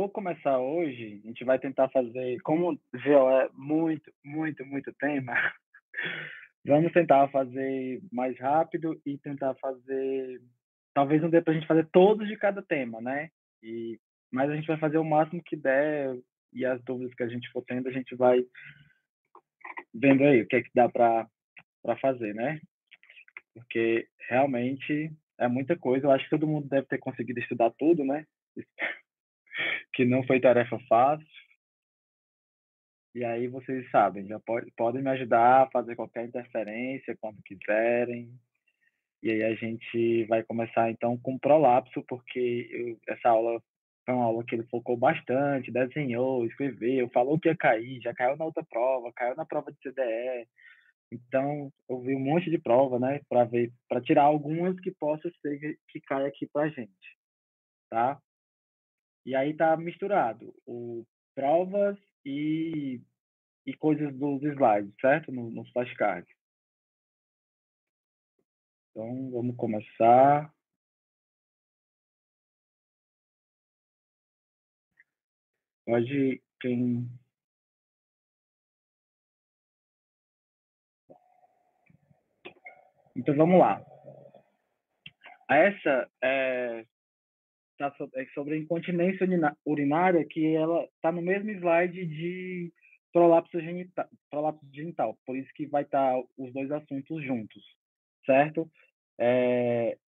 vou começar hoje, a gente vai tentar fazer, como GO é muito, muito, muito tema, vamos tentar fazer mais rápido e tentar fazer, talvez não dê pra gente fazer todos de cada tema, né? E, mas a gente vai fazer o máximo que der e as dúvidas que a gente for tendo, a gente vai vendo aí o que é que dá para fazer, né? Porque realmente é muita coisa. Eu acho que todo mundo deve ter conseguido estudar tudo, né? Que não foi tarefa fácil. E aí vocês sabem, já podem me ajudar a fazer qualquer interferência quando quiserem. E aí a gente vai começar então com prolapso, porque essa aula foi uma aula que ele focou bastante, desenhou, escreveu, falou que ia cair, já caiu na outra prova, caiu na prova de CDE. Então, eu vi um monte de prova, né, para ver, para tirar algumas que possa ser que caia aqui para a gente, tá? E aí tá misturado o provas e coisas dos slides, certo? Nos flashcards. Então, vamos começar. Pode quem. Então, vamos lá. Essa é sobre incontinência urinária, que ela está no mesmo slide de prolapso genital. Por isso que vai estar os dois assuntos juntos, certo?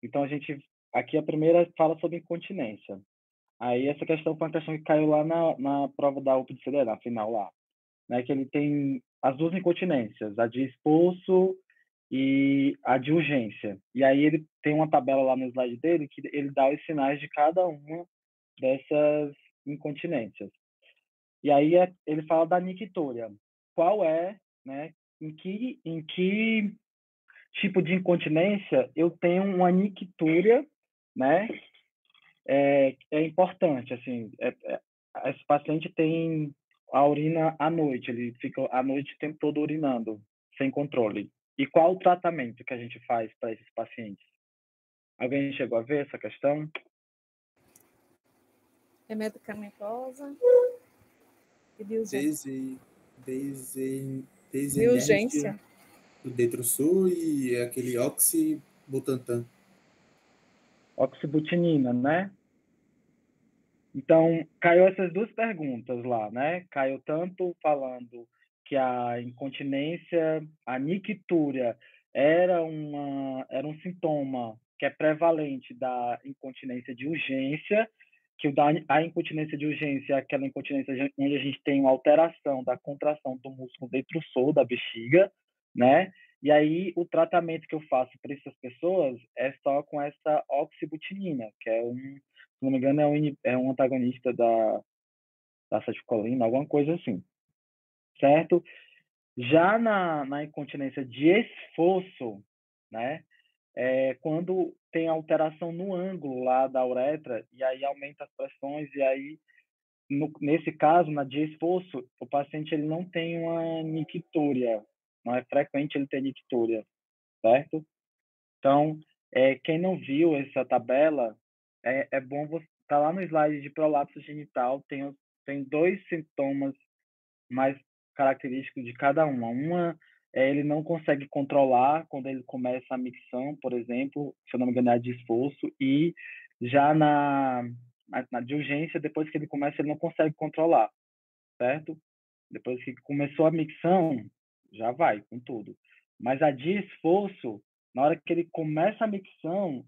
Então, aqui a primeira fala sobre incontinência. Aí essa questão foi uma questão que caiu lá na prova da UPA-CD, na final lá, né? Que ele tem as duas incontinências, a de esforço e a de urgência. E aí ele tem uma tabela lá no slide dele que ele dá os sinais de cada uma dessas incontinências. E aí ele fala da nictúria. Qual é, né? Em que tipo de incontinência eu tenho uma nictúria, né? É importante, assim, esse paciente tem a urina à noite, ele fica a noite o tempo todo urinando, sem controle. E qual o tratamento que a gente faz para esses pacientes? Alguém chegou a ver essa questão? É medicamentosa e de urgência. De urgência. Do Detrosul e aquele oxibutantan. Oxibutinina, né? Então, caiu essas duas perguntas lá, né? Caiu tanto falando que a incontinência, a nictúria era um sintoma que é prevalente da incontinência de urgência, que a incontinência de urgência é aquela incontinência onde a gente tem uma alteração da contração do músculo detrusor da bexiga, né? E aí o tratamento que eu faço para essas pessoas é só com essa oxibutinina, que é se não me engano, é um antagonista da acetilcolina, alguma coisa assim, certo? Já na incontinência de esforço, né, quando tem alteração no ângulo lá da uretra, e aí aumenta as pressões, e aí, nesse caso, na de esforço, o paciente ele não tem uma nictúria, não é frequente ele ter nictúria, certo? Então, quem não viu essa tabela, é bom você tá lá no slide de prolapso genital, tem dois sintomas mais característicos de cada uma. Uma é ele não consegue controlar quando ele começa a micção, por exemplo, se eu não me engano, é de esforço, e já na de urgência, depois que ele começa, ele não consegue controlar, certo? Depois que começou a micção, já vai com tudo. Mas a de esforço, na hora que ele começa a micção,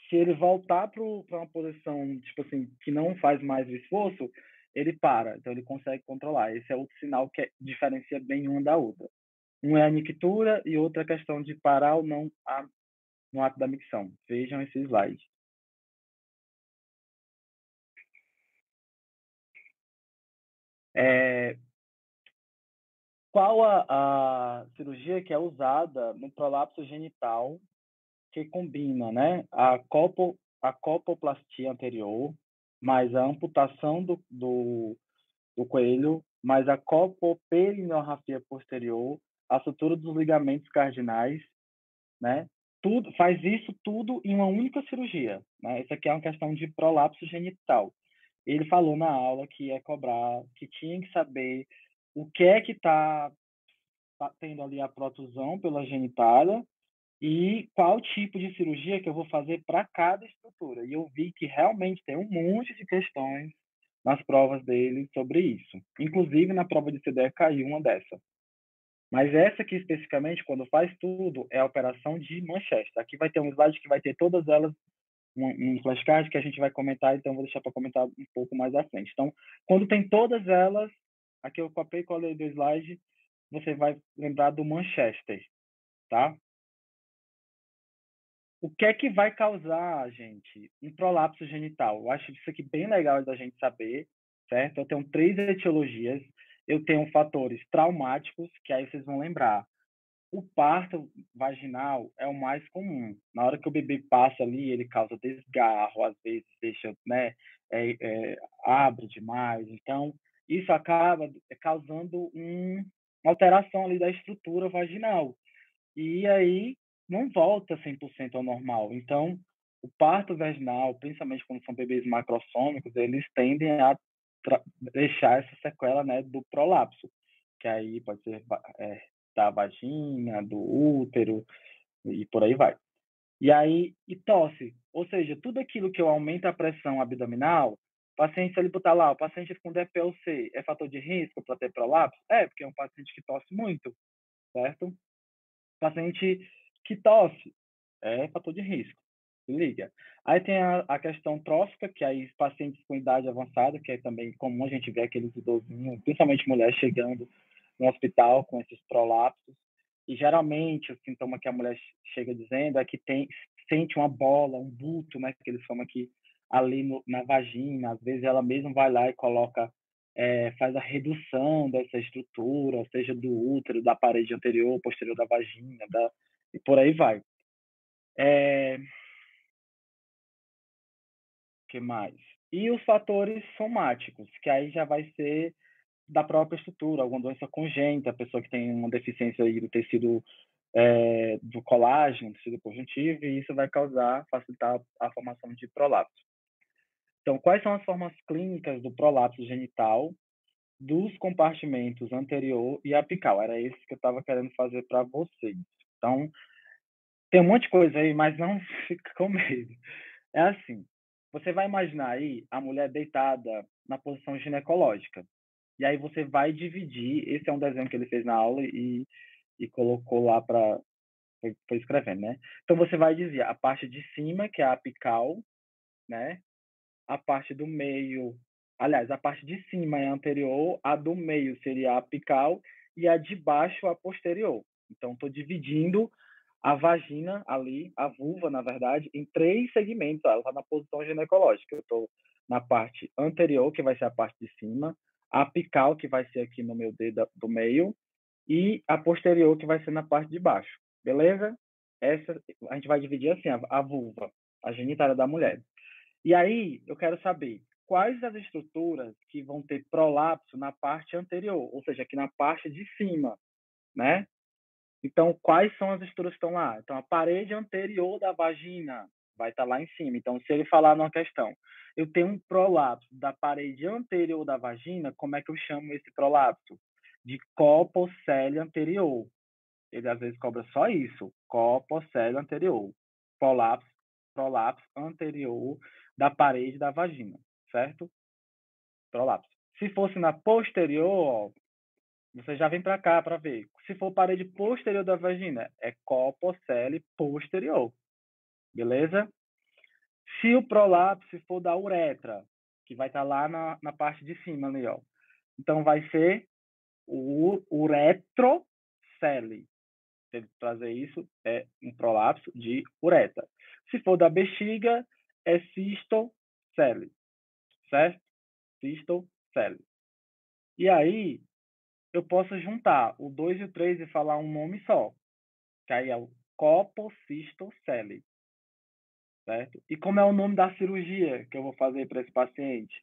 se ele voltar para uma posição, tipo assim, que não faz mais o esforço, ele para. Então, ele consegue controlar. Esse é outro sinal que diferencia bem uma da outra. Um é a nictura e outra é a questão de parar ou não no ato da micção. Vejam esse slide. Qual a cirurgia que é usada no prolapso genital que combina, né, a colpoplastia anterior, mais a amputação do coelho, mais a colpoperineorrafia posterior, a sutura dos ligamentos cardinais, né? Faz isso tudo em uma única cirurgia, né? Isso aqui é uma questão de prolapso genital. ele falou na aula que ia cobrar, que tinha que saber o que é que está tendo ali a protusão pela genitália e qual tipo de cirurgia que eu vou fazer para cada estrutura. E eu vi que realmente tem um monte de questões nas provas dele sobre isso. Inclusive, na prova de CDE caiu uma dessa. Mas essa aqui, especificamente, quando faz tudo, é a operação de Manchester. Aqui vai ter um slide que vai ter todas elas, um flashcard que a gente vai comentar, então vou deixar para comentar um pouco mais à frente. Então, quando tem todas elas, aqui eu copiei e colei do slide, você vai lembrar do Manchester, tá? O que é que vai causar, gente, um prolapso genital? Eu acho isso aqui bem legal da gente saber, certo? Eu tenho 3 etiologias. Eu tenho fatores traumáticos, que aí vocês vão lembrar. O parto vaginal é o mais comum. Na hora que o bebê passa ali, ele causa desgarro, às vezes deixa, né, abre demais. Então, isso acaba causando uma alteração ali da estrutura vaginal. E aí não volta 100% ao normal. Então, o parto vaginal, principalmente quando são bebês macrossômicos, eles tendem a deixar essa sequela, né, do prolapso, que aí pode ser da vagina, do útero e por aí vai. E aí, e tosse, ou seja, tudo aquilo que eu aumento a pressão abdominal, o paciente, se ele botar lá, o paciente com DPLC é fator de risco para ter prolapso? É, porque é um paciente que tosse muito, certo? Paciente que tosse é fator de risco, se liga. Aí tem a questão trófica, que aí pacientes com idade avançada, que é também comum a gente ver aqueles idosinhos, principalmente mulheres chegando no hospital com esses prolapsos. E geralmente o sintoma que a mulher chega dizendo é que sente uma bola, um bulto, né, que eles chamam aqui ali na vagina. Às vezes ela mesma vai lá e coloca, faz a redução dessa estrutura, seja do útero, da parede anterior, posterior da vagina, e por aí vai. Que mais? E os fatores somáticos, que aí já vai ser da própria estrutura, alguma doença congênita, a pessoa que tem uma deficiência aí do tecido do colágeno, tecido conjuntivo, e isso vai facilitar a formação de prolapso. Então, quais são as formas clínicas do prolapso genital dos compartimentos anterior e apical? Era isso que eu estava querendo fazer para vocês. Então, tem um monte de coisa aí, mas não fica com medo. É assim, você vai imaginar aí a mulher deitada na posição ginecológica. E aí você vai dividir, esse é um desenho que ele fez na aula e colocou lá para foi escrevendo, né? Então você vai dizer a parte de cima, que é a apical, né? A parte do meio, aliás, a parte de cima é a anterior, a do meio seria a apical e a de baixo a posterior. Então estou dividindo a vagina ali, a vulva, na verdade, em 3 segmentos. Ela está na posição ginecológica. Eu estou na parte anterior, que vai ser a parte de cima, a apical, que vai ser aqui no meu dedo do meio, e a posterior, que vai ser na parte de baixo. Beleza? Essa a gente vai dividir assim, a vulva, a genitália da mulher. E aí, eu quero saber quais as estruturas que vão ter prolapso na parte anterior, ou seja, aqui na parte de cima, né? Então, quais são as estruturas que estão lá? Então, a parede anterior da vagina vai estar lá em cima. Então, se ele falar numa questão, eu tenho um prolapso da parede anterior da vagina, como é que eu chamo esse prolapso? De copocele anterior. Ele às vezes cobra só isso, copocele anterior. Prolapso anterior da parede da vagina, certo? Prolapso. Se fosse na posterior, você já vem para cá para ver. Se for parede posterior da vagina, é copocele posterior. Beleza? Se o prolapso for da uretra, que vai estar lá na parte de cima ali, ó. Então vai ser o uretrocele. Se ele trazer isso, é um prolapso de uretra. Se for da bexiga, é cistocele. Certo? Cistocele. E aí, eu posso juntar o 2 e o 3 e falar um nome só, que aí é o copocistocele, certo? E como é o nome da cirurgia que eu vou fazer para esse paciente?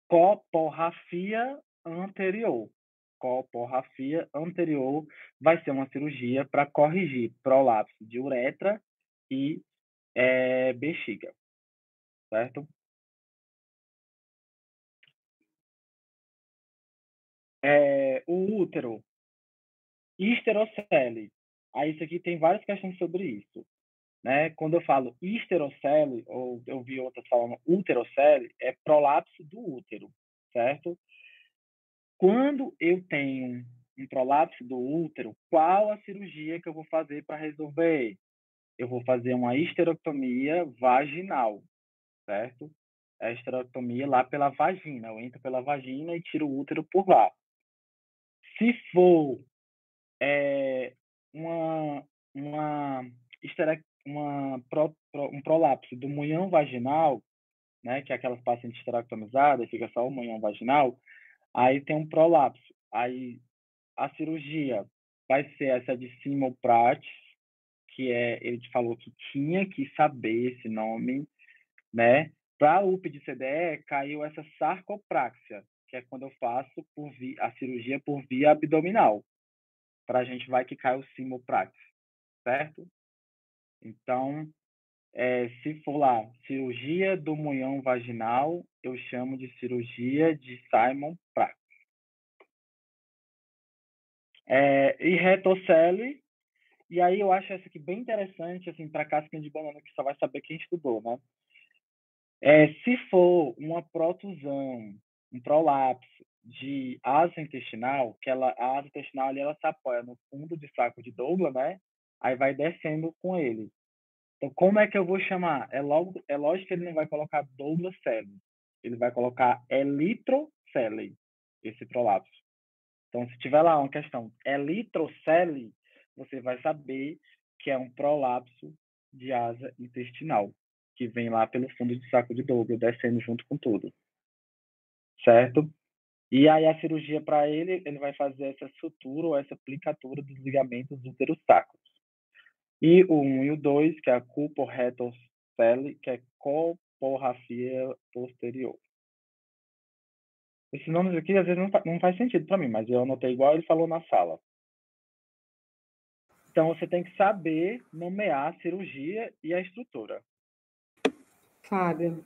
Coporrafia anterior. Coporrafia anterior vai ser uma cirurgia para corrigir prolapso de uretra e bexiga, certo? O útero, esterocele. Aí isso aqui tem várias questões sobre isso, né? Quando eu falo esterocele, ou eu vi outras falando uterocele, é prolapso do útero, certo? Quando eu tenho um prolapso do útero, qual a cirurgia que eu vou fazer para resolver? Eu vou fazer uma histerectomia vaginal, certo? A histerectomia lá pela vagina. Eu entro pela vagina e tiro o útero por lá. Se for uma, uma, um prolapso do munhão vaginal, né, que é aquelas pacientes esterectomizadas, fica só o munhão vaginal, aí tem um prolapso. Aí a cirurgia vai ser essa de Simoprates, que ele te falou que tinha que saber esse nome, né? Para a UP de CDE, caiu essa sarcopráxia, que é quando eu faço a cirurgia por via abdominal. Para a gente vai que cai o Simoprates, certo? Então, se for lá, cirurgia do munhão vaginal, eu chamo de cirurgia de Simon-Prax. E retocele, e aí eu acho essa aqui bem interessante, assim, para casquinha de banana, que só vai saber quem estudou, né? Se for uma protusão, um prolapso de asa intestinal, a asa intestinal ali, ela se apoia no fundo de saco de Douglas, né? Aí vai descendo com ele. Então, como é que eu vou chamar? É lógico que ele não vai colocar Douglas Celi. Ele vai colocar Elitrocele, esse prolapso. Então, se tiver lá uma questão Elitrocele, você vai saber que é um prolapso de asa intestinal, que vem lá pelo fundo de saco de Douglas, descendo junto com tudo. Certo? E aí a cirurgia para ele vai fazer essa sutura ou essa aplicatura dos ligamentos útero-sacros. E o 1 e o 2, que é a cuporretocele, que é coporrafia posterior. Esses nomes aqui, às vezes, não faz sentido para mim, mas eu anotei igual ele falou na sala. Então, você tem que saber nomear a cirurgia e a estrutura. Fábio,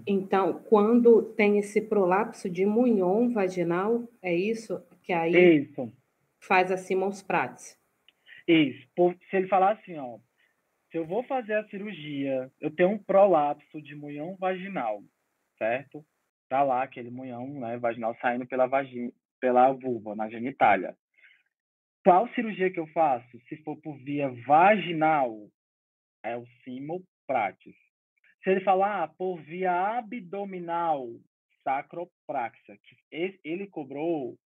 então, quando tem esse prolapso de munhão vaginal, é isso? Que aí Isso. Faz a Simons-Prates. Isso. Se ele falar assim, ó, se eu vou fazer a cirurgia, eu tenho um prolapso de munhão vaginal, certo? Tá lá aquele munhão, né, vaginal saindo pela vulva, na genitália. Qual cirurgia que eu faço? Se for por via vaginal, é o Simoprates. Se ele falar por via abdominal, sacropraxia, que ele cobrou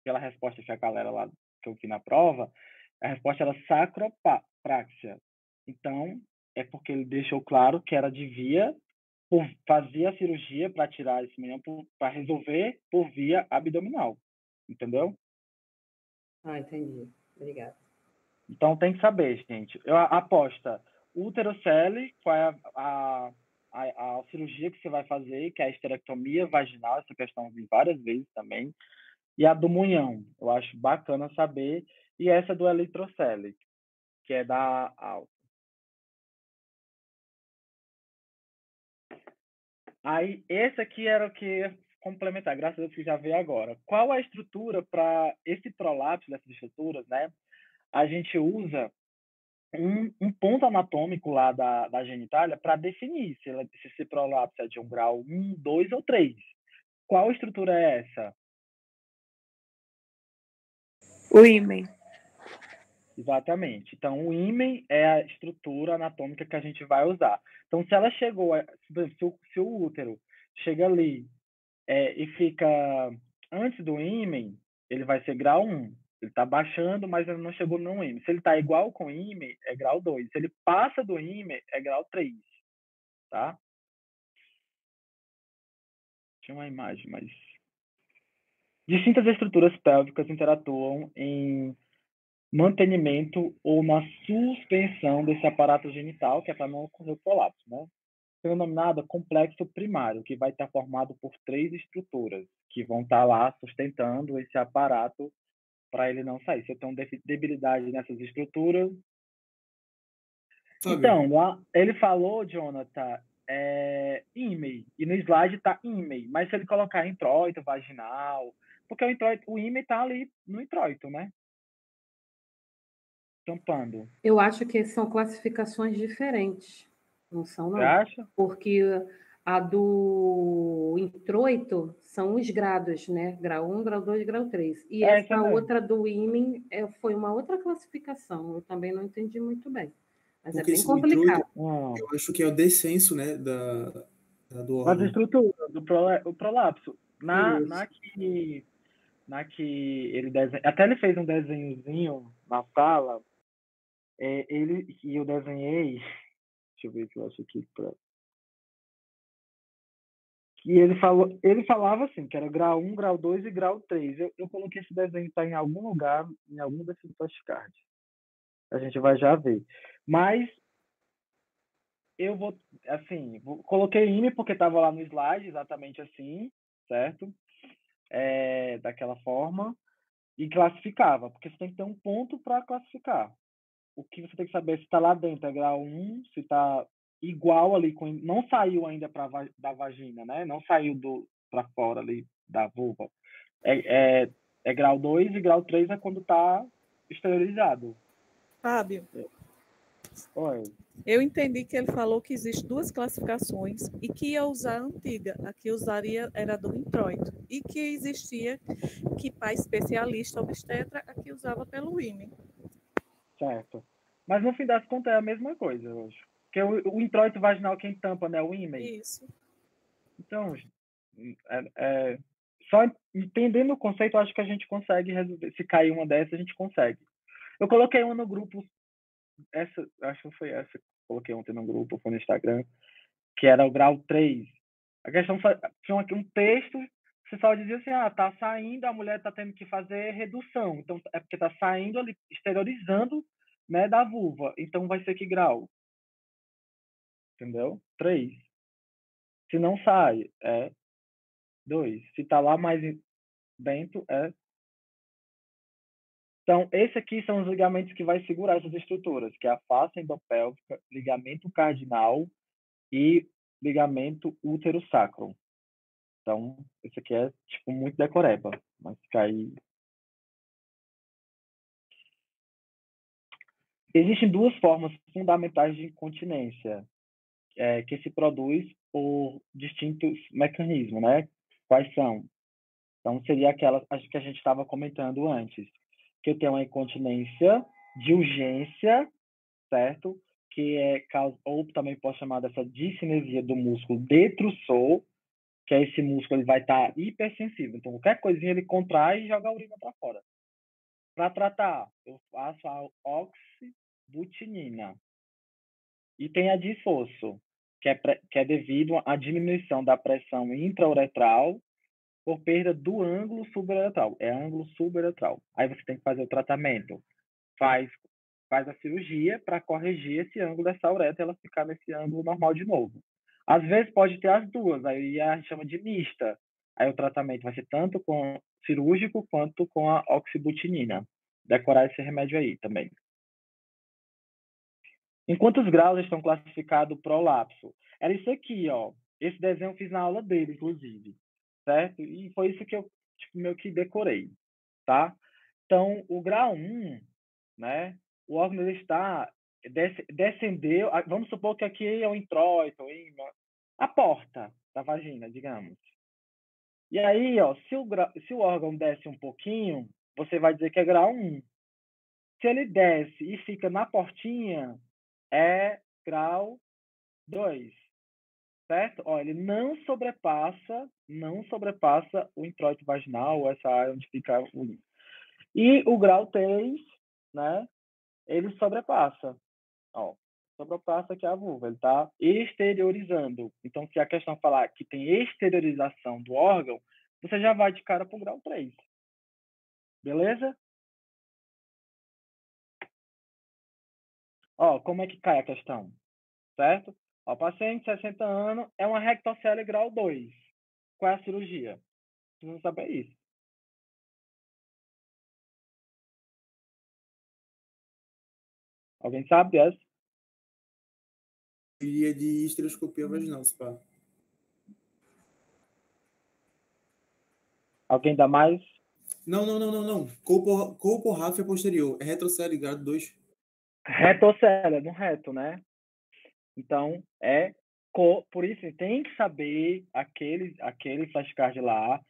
pela resposta que a galera lá que eu vi na prova, a resposta era sacropraxia. Então, é porque ele deixou claro que era de via, fazia a cirurgia para tirar esse munhão, para resolver por via abdominal. Entendeu? Entendi. Obrigada. Então, tem que saber, gente. Aposta uterocele, qual é a cirurgia que você vai fazer, que é a esterectomia vaginal, essa questão eu vi várias vezes também, e a do munhão. Eu acho bacana saber. E essa do elitrocele, que é da alta. Aí, esse aqui era o que ia complementar, graças a Deus que já veio agora. Qual a estrutura para esse prolapso dessas estruturas, né? A gente usa um ponto anatômico lá da genitália para definir se esse prolapso é de um grau 1, 2 ou 3. Qual estrutura é essa? O ímen. Exatamente. Então, o ímen é a estrutura anatômica que a gente vai usar. Então, se ela chegou, se o útero chega ali e fica antes do ímen, ele vai ser grau 1. Ele está baixando, mas ele não chegou no ímen. Se ele está igual com o ímen, é grau 2. Se ele passa do ímen, é grau 3. Tá? Tinha uma imagem, mas... Distintas estruturas pélvicas interatuam em mantenimento ou na suspensão desse aparato genital, que é para não ocorrer o colapso, né? Denominada complexo primário, que vai estar formado por 3 estruturas que vão estar lá sustentando esse aparato para ele não sair. Se eu tenho debilidade nessas estruturas... Fábio. Então, lá, ele falou, Jonathan, ímen. E no slide está ímen. Mas se ele colocar introito, vaginal... Porque o ímen está ali no introito, né? Tampando. Eu acho que são classificações diferentes. Não são, não. Você acha? Porque a do introito são os grados, né? Grau 1, grau 2, grau 3. E essa outra do ímen foi uma outra classificação. Eu também não entendi muito bem. Mas Porque é bem complicado. Eu acho que é o descenso, né, do órgão. As estruturas do prolapso. Na que ele desenha... Até ele fez um desenhozinho na sala. Que eu desenhei... Deixa eu ver se eu acho aqui. E ele falava assim, que era grau 1, grau 2 e grau 3. Eu coloquei esse desenho tá em algum lugar, em algum desses flashcards. A gente vai já ver. Mas eu vou, assim, coloquei IME porque estava lá no slide, exatamente assim, certo? Daquela forma. E classificava, porque você tem que ter um ponto para classificar. O que você tem que saber se está lá dentro é grau 1, se está igual ali, não saiu ainda da vagina, né? Não saiu para fora ali da vulva. É grau 2 e grau 3 é quando está exteriorizado. Fábio. Oi. Eu entendi que ele falou que existem duas classificações e que ia usar a antiga, a que usaria era do introito, e que existia que para especialista obstetra a que usava pelo ímen. Certo. Mas no fim das contas é a mesma coisa, eu acho. Porque o introito vaginal quem tampa, né? O ímen. Isso. Então, só entendendo o conceito, eu acho que a gente consegue resolver. Se cair uma dessas, a gente consegue. Eu coloquei uma no grupo, acho que foi essa que eu coloquei ontem no grupo, foi no Instagram, que era o grau 3. A questão tinha aqui um texto, você só dizia assim, tá saindo, a mulher tá tendo que fazer redução. Então, é porque tá saindo ali, exteriorizando, né, da vulva. Então, vai ser que grau? Entendeu? 3. Se não sai, é 2. Se tá lá mais dentro, é... Então, esse aqui são os ligamentos que vai segurar essas estruturas, que é a face endopélvica, ligamento cardinal e ligamento útero-sacro. Então, esse aqui é, tipo, muito decoreba, mas fica aí... Existem duas formas fundamentais de incontinência que se produz por distintos mecanismos, né? Quais são? Então, seria aquela acho que a gente estava comentando antes, que eu tenho uma incontinência de urgência, certo? Que é causa, ou também posso chamar dessa discinesia do músculo detrusor, que é esse músculo ele vai estar hipersensível. Então, qualquer coisinha ele contrai e joga a urina para fora. Para tratar, eu faço a oxibutinina. E tem a de esforço, que é devido à diminuição da pressão intrauretral por perda do ângulo suburetral. É ângulo suburetral. Aí você tem que fazer o tratamento. Faz a cirurgia para corrigir esse ângulo dessa uretra e ela ficar nesse ângulo normal de novo. Às vezes pode ter as duas, aí a gente chama de mista. Aí o tratamento vai ser tanto com cirúrgico quanto com a oxibutinina. Decorar esse remédio aí também. Em quantos graus estão classificados o prolapso? Era isso aqui, ó. Esse desenho eu fiz na aula dele, inclusive. Certo? E foi isso que eu meio que decorei. Tá? Então, o grau 1, né? O órgão ele está descendeu. Vamos supor que aqui é o introito, a porta da vagina, digamos. E aí, ó, se o órgão desce um pouquinho, você vai dizer que é grau 1. Se ele desce e fica na portinha, é grau 2, certo? Ó, ele não sobrepassa o introito vaginal, essa área onde fica o líquido. E o grau 3, né? Ele sobrepassa. Ó, sobrepassa aqui a vulva, ele está exteriorizando. Então, se a questão falar que tem exteriorização do órgão, você já vai de cara para o grau 3. Beleza? Ó, como é que cai a questão? Certo? O paciente de 60 anos é uma rectocele grau 2. Qual é a cirurgia? Precisa saber isso. Alguém sabe essa? iria de histeroscopia vaginal, se pá. Alguém dá mais? Não. Colporráfia posterior. É retrocélio grado 2. Retocélia, no reto, né? Então, por isso, tem que saber aquele flashcard lá.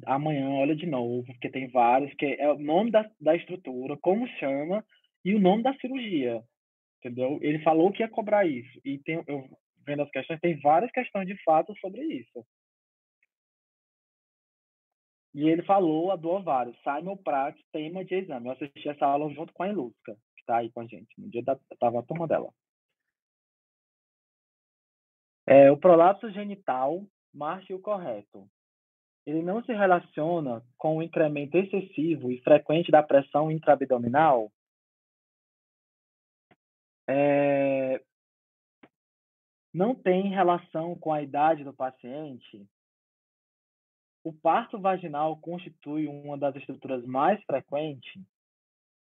Amanhã, olha de novo, porque tem vários, que é o nome da estrutura, como chama, e o nome da cirurgia, entendeu? Ele falou que ia cobrar isso. E eu vendo as questões, tem várias questões de fato sobre isso. E ele falou a do ovário, Simon Pratt, tema de exame. Eu assisti essa aula junto com a Ilusca, que está aí com a gente. No dia tava a turma dela. O prolapso genital, marche o correto. Ele não se relaciona com o incremento excessivo e frequente da pressão intraabdominal? Não tem relação com a idade do paciente? O parto vaginal constitui uma das estruturas mais frequentes?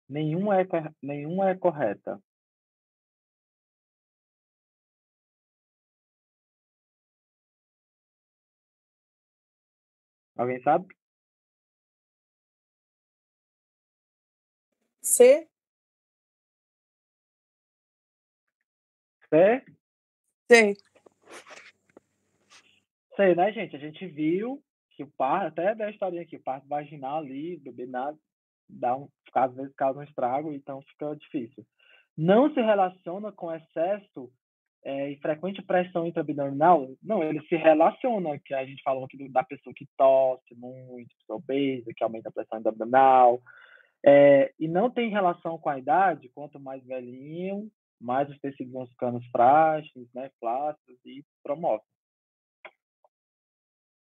Nenhuma é correta. Alguém sabe? C? C? C. Sei, né, gente? A gente viu que o parto, até da historinha aqui, o parto vaginal ali, o bebê nada, às vezes causa um estrago, então fica difícil. Não se relaciona com excesso e frequente pressão intraabdominal? Não, ele se relaciona, que a gente falou aqui da pessoa que tosse muito, pessoa obesa, que aumenta a pressão intraabdominal. E não tem relação com a idade, quanto mais velhinho, mais os tecidos vão ficando frágeis, né, flácidos, e promove.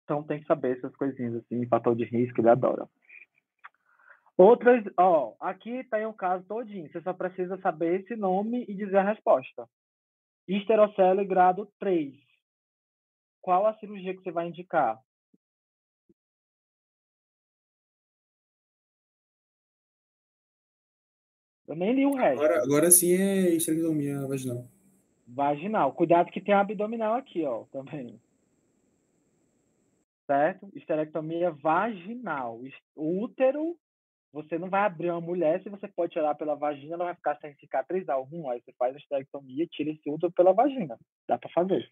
Então tem que saber essas coisinhas assim, fator de risco, ele adora. Outras, aqui tem o caso todinho. Você só precisa saber esse nome e dizer a resposta. Histerocele grado 3. Qual a cirurgia que você vai indicar? Eu nem li o resto. Agora sim é histerectomia vaginal. Vaginal. Cuidado que tem abdominal aqui, também. Certo? Histerectomia vaginal. O útero, você não vai abrir uma mulher, se você pode tirar pela vagina, ela vai ficar sem cicatriz alguma. Aí você faz a histerectomia e tira esse útero pela vagina. Dá para fazer.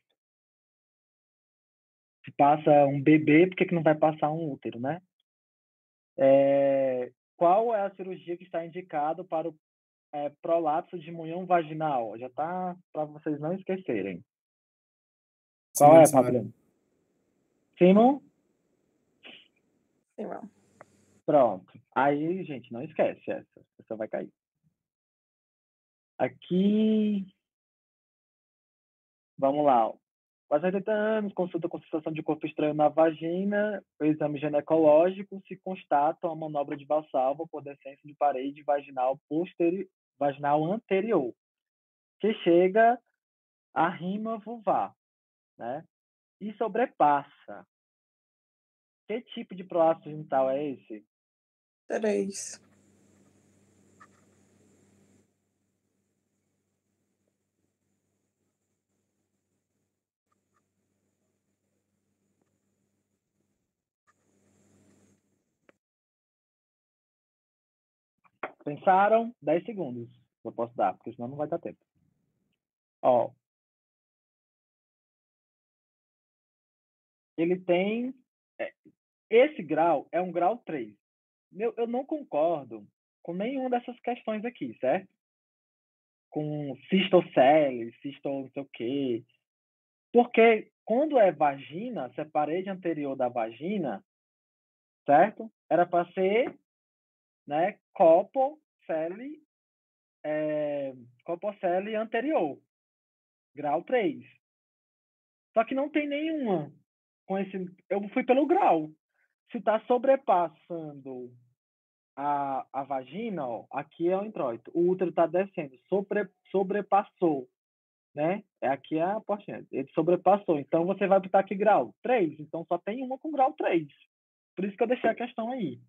Se passa um bebê, por que não vai passar um útero, né? Qual é a cirurgia que está indicado para o prolapso de munhão vaginal? Já está para vocês não esquecerem. Qual é, Pablo? Simon? Simon. Pronto. Aí, gente, não esquece essa. Essa vai cair. Aqui. Vamos lá. Quase 80 anos, consulta com sensação de corpo estranho na vagina, o exame ginecológico, se constata uma manobra de Valsalva por descenso de parede vaginal anterior, que chega à rima vulvar, né? E sobrepassa. Que tipo de prolapso genital é esse? 3. Pensaram? 10 segundos. Eu posso dar, porque senão não vai dar tempo. Ele tem... Esse grau é um grau 3. Eu não concordo com nenhuma dessas questões aqui, certo? Com cistocele, cisto não sei o quê. Porque quando é vagina, se é parede anterior da vagina, certo? Era para ser, né, copocele anterior, grau 3. Só que não tem nenhuma com esse... Eu fui pelo grau. Se está sobrepassando a vagina, aqui é o introito. O útero está descendo, sobrepassou, né? Aqui é a portinha. Ele sobrepassou. Então, você vai botar aqui grau 3. Então, só tem uma com grau 3. Por isso que eu deixei a questão aí.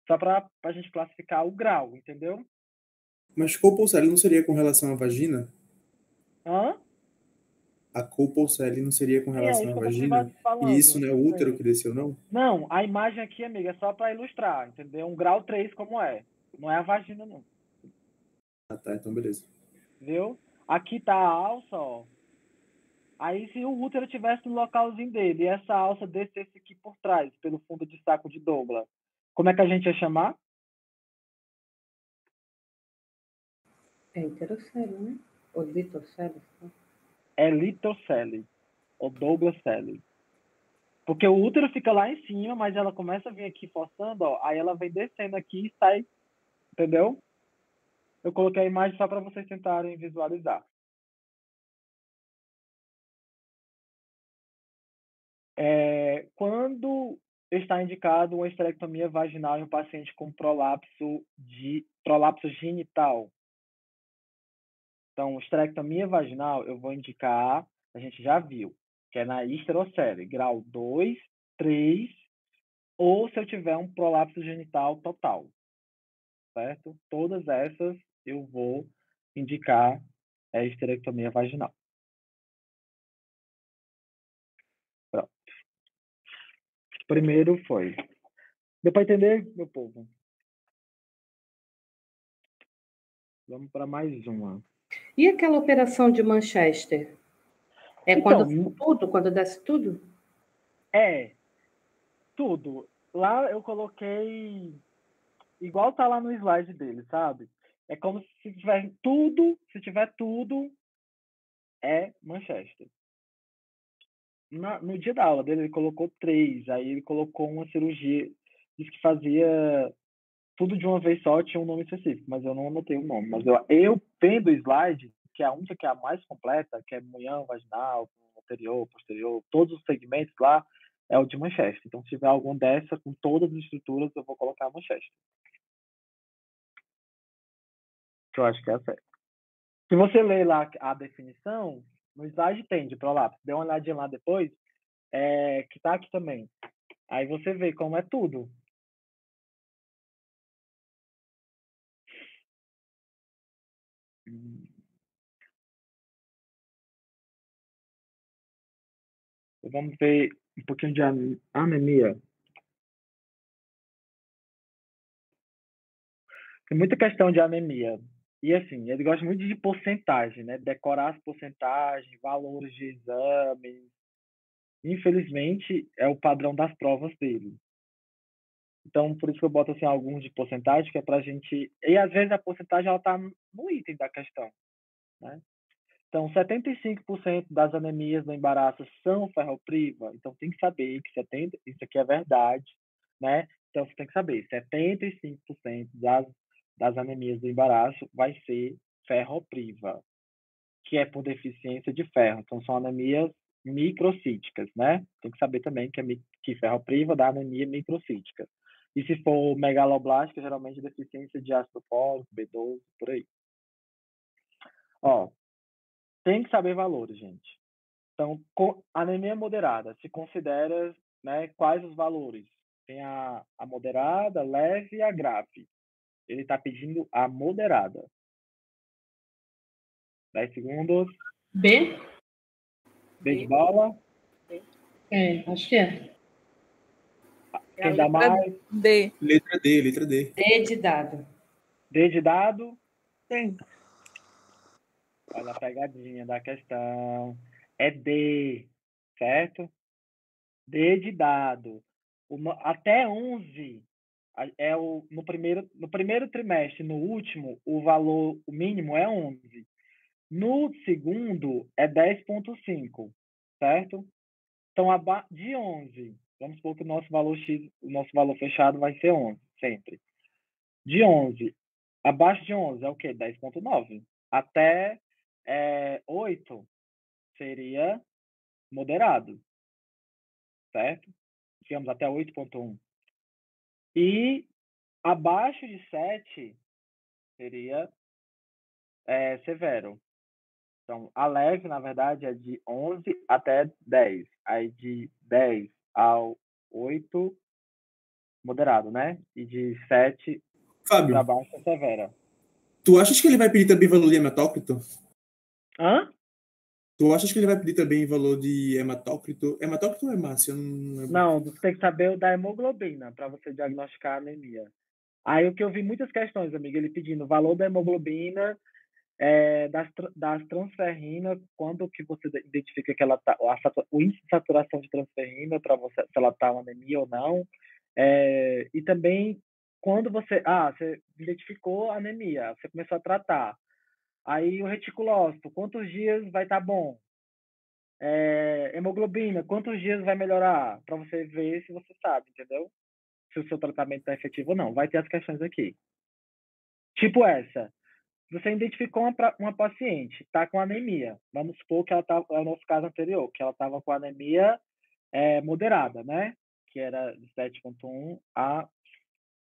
Só para a gente classificar o grau, entendeu? Mas colpocelli não seria com relação à vagina? Hã? A colpocele não seria com É relação isso à que eu vagina? estive falando. E isso não é o útero que desceu, não? Não, a imagem aqui, amiga, é só para ilustrar, entendeu? Um grau 3 como é. Não é a vagina, não. Ah, tá. Então, beleza. Viu? Aqui tá a alça, ó. Aí se o útero tivesse no localzinho dele e essa alça descesse aqui por trás, pelo fundo de saco de Douglas, como é que a gente ia chamar? É enterocele, né? Ou litocele. É litocele, ou Douglas cele. Porque o útero fica lá em cima, mas ela começa a vir aqui forçando, ó, aí ela vem descendo aqui e sai, entendeu? Eu coloquei a imagem só para vocês tentarem visualizar. Quando está indicado uma esterectomia vaginal em um paciente com prolapso genital. Então, esterectomia vaginal, eu vou indicar, a gente já viu, que é na histerocele, grau 2, 3, ou se eu tiver um prolapso genital total, certo? Todas essas eu vou indicar a esterectomia vaginal. Pronto. Primeiro foi. Deu para entender, meu povo? Vamos para mais uma. E aquela operação de Manchester? É Então, quando desce tudo? É, tudo. Lá eu coloquei igual tá lá no slide dele, sabe? É como se tiver tudo, é Manchester. No dia da aula dele, ele colocou 3, aí ele colocou uma cirurgia, disse que fazia tudo de uma vez só, tinha um nome específico, mas eu não anotei o nome. Mas eu vendo o slide, que é a única que é a mais completa, que é munhão, vaginal, anterior, posterior, todos os segmentos lá, é o de Manchester. Então, se tiver algum dessa, com todas as estruturas, eu vou colocar a Manchester. Que eu acho que é certo. Se você ler lá a definição, no slide tem de prolapso. Dê uma olhadinha lá depois, que tá aqui também. Aí você vê como é tudo. Vamos ver um pouquinho de anemia. Tem muita questão de anemia. E assim, ele gosta muito de porcentagem, né? Decorar as porcentagens, valores de exames. Infelizmente, é o padrão das provas dele. Então, por isso que eu boto assim, alguns de porcentagem, que é para a gente... E às vezes a porcentagem ela está no item da questão, né? Então, 75% das anemias do embaraço são ferropriva. Então, tem que saber que isso aqui é verdade, né? Então, você tem que saber, 75% das anemias do embaraço vai ser ferropriva, que é por deficiência de ferro. Então, são anemias microcíticas, né? Tem que saber também que ferropriva dá anemia microcítica. E se for megaloblástica, geralmente deficiência de ácido fólico, B12, por aí. Ó, tem que saber valores, gente. Então, anemia moderada, se considera, né, quais os valores? Tem a moderada, leve e a grave. Ele está pedindo a moderada. 10 segundos. B? B de bola. Acho que é. Quem dá mais? D. Letra D, letra D. D de dado. D de dado. Sim. Olha a pegadinha da questão. É D, certo? D de dado. Até 11 no primeiro trimestre, no último, o mínimo é 11. No segundo é 10,5, certo? Então, de 11, vamos supor que o nosso valor X, o nosso valor fechado vai ser 11, sempre. De 11, abaixo de 11 é o quê? 10,9. Até 8 seria moderado, certo? Digamos, até 8,1. E abaixo de 7 seria severo. Então, a leve, na verdade, é de 11 até 10. Aí, de 10 ao 8, moderado, né? E de 7 Fábio, para baixo é severa. tu achas que ele vai pedir também valor de hematócrito? Hã? Tu achas que ele vai pedir também valor de hematócrito? Hematócrito ou hemácia? Não, você tem que saber o da hemoglobina para você diagnosticar a anemia. Aí o que eu vi muitas questões, amiga, ele pedindo valor da hemoglobina, das transferrina, quando que você identifica que ela tá, o índice de saturação de transferrina para você, se ela está uma anemia ou não. E também quando você identificou a anemia, você começou a tratar. Aí o reticulócito, quantos dias vai estar bom? Hemoglobina, quantos dias vai melhorar? Para você ver se você sabe, entendeu? Se o seu tratamento está efetivo ou não. Vai ter as questões aqui. Tipo essa. Você identificou uma paciente, está com anemia. Vamos supor que ela tá, é o nosso caso anterior, que ela estava com anemia moderada, né? Que era de 7,1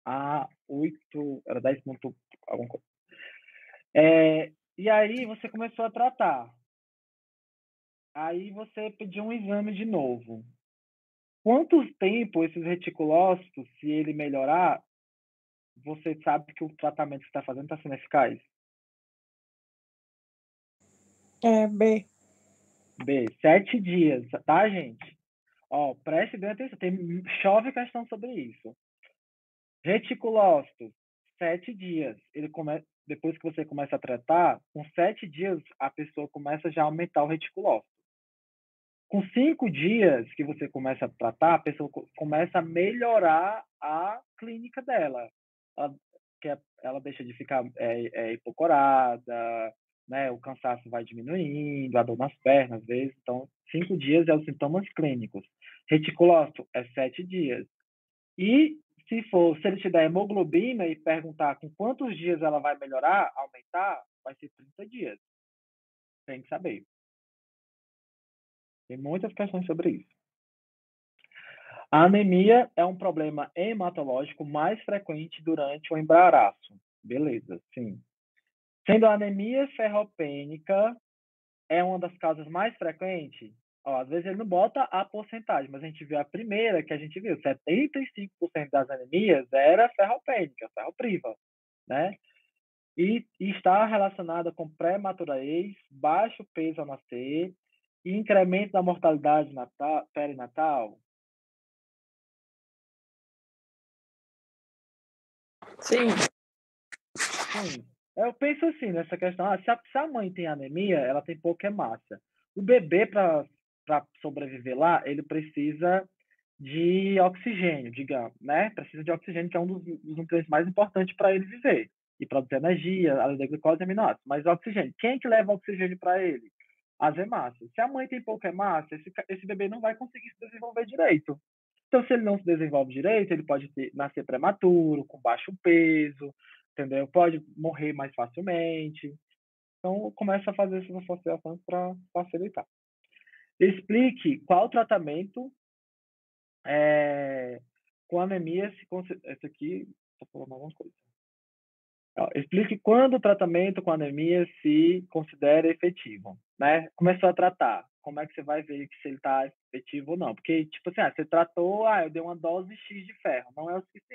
a 8, era 10 ponto alguma coisa. E aí você começou a tratar. Aí você pediu um exame de novo. Quanto tempo esses reticulócitos, se ele melhorar, você sabe que o tratamento que está fazendo está sendo eficaz? B. B, 7 dias, tá, gente? Ó, preste bem atenção, chove questão sobre isso. Reticulócitos, 7 dias. Depois que você começa a tratar, com 7 dias, a pessoa começa já a aumentar o reticulócito. Com 5 dias que você começa a tratar, a pessoa começa a melhorar a clínica dela. Ela deixa de ficar hipocorada, né? O cansaço vai diminuindo, a dor nas pernas, às vezes. Então, 5 dias é os sintomas clínicos. Reticulócito é 7 dias. E se ele te der hemoglobina e perguntar com quantos dias ela vai melhorar, aumentar, vai ser 30 dias. Tem que saber. Tem muitas questões sobre isso. A anemia é um problema hematológico mais frequente durante o embaraço. Beleza, sim. Sendo a anemia ferropênica é uma das causas mais frequentes, às vezes ele não bota a porcentagem, mas a gente viu a primeira que a gente viu, 75% das anemias era ferropênica, ferropriva, né? E está relacionada com prematuradez, baixo peso ao nascer e incremento da mortalidade perinatal. Sim. Sim. Eu penso assim nessa questão. Se a mãe tem anemia, ela tem pouca hemácia. O bebê, para sobreviver lá, ele precisa de oxigênio, digamos, né? Precisa de oxigênio, que é um dos nutrientes mais importantes para ele viver. E produzir energia, além da glicose e aminoácidos. Mas oxigênio. Quem é que leva oxigênio para ele? As hemácias. Se a mãe tem pouca hemácia, esse bebê não vai conseguir se desenvolver direito. Então, se ele não se desenvolve direito, ele pode nascer prematuro, com baixo peso, entendeu? Pode morrer mais facilmente. Então, começa a fazer essas associações para facilitar. Explique qual tratamento com anemia se considera... Esse aqui, estou falando alguma coisa. Explique quando o tratamento com anemia se considera efetivo, né? Começou a tratar. Como é que você vai ver se ele está efetivo ou não? Porque, tipo assim, você tratou, eu dei uma dose X de ferro. Não é o suficiente.